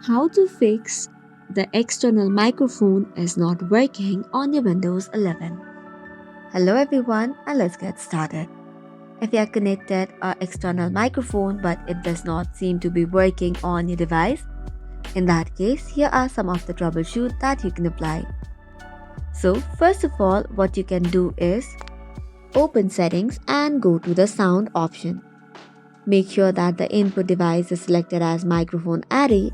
How to fix the external microphone is not working on your Windows 11. Hello everyone, and let's get started. If you are connected an external microphone but it does not seem to be working on your device, in that case, here are some of the troubleshoot that you can apply. So first of all, what you can do is open settings and go to the sound option. Make sure that the input device is selected as microphone array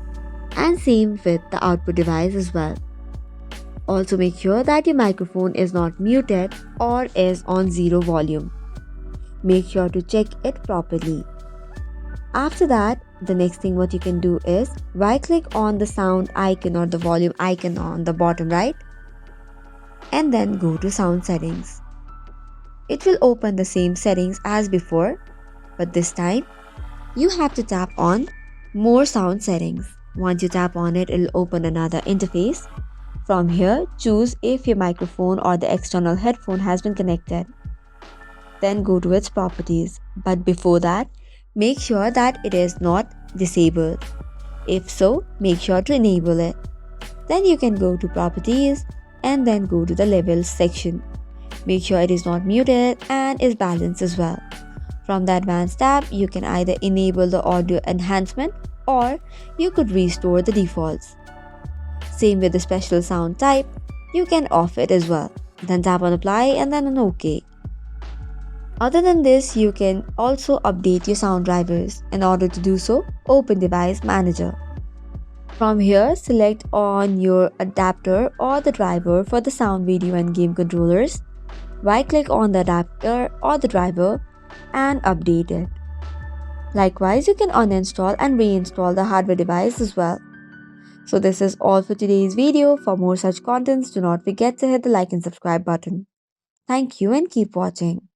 and same with the output device as well. Also make sure that your microphone is not muted or is on zero volume. Make sure to check it properly. After that, the next thing what you can do is right click on the sound icon or the volume icon on the bottom right and then go to sound settings. It will open the same settings as before, but this time you have to tap on more sound settings. Once you tap on it, it'll open another interface. From here, choose if your microphone or the external headphone has been connected. Then go to its properties. But before that, make sure that it is not disabled. If so, make sure to enable it. Then you can go to properties and then go to the levels section. Make sure it is not muted and is balanced as well. From the advanced tab, you can either enable the audio enhancement or you could restore the defaults. Same with the special sound type, you can off it as well. Then tap on apply and then on OK. Other than this, you can also update your sound drivers. In order to do so, open Device Manager. From here, select on your adapter or the driver for the sound, video and game controllers. Right click on the adapter or the driver and update it. Likewise, you can uninstall and reinstall the hardware device as well. So this is all for today's video. For more such contents, do not forget to hit the like and subscribe button. Thank you and keep watching.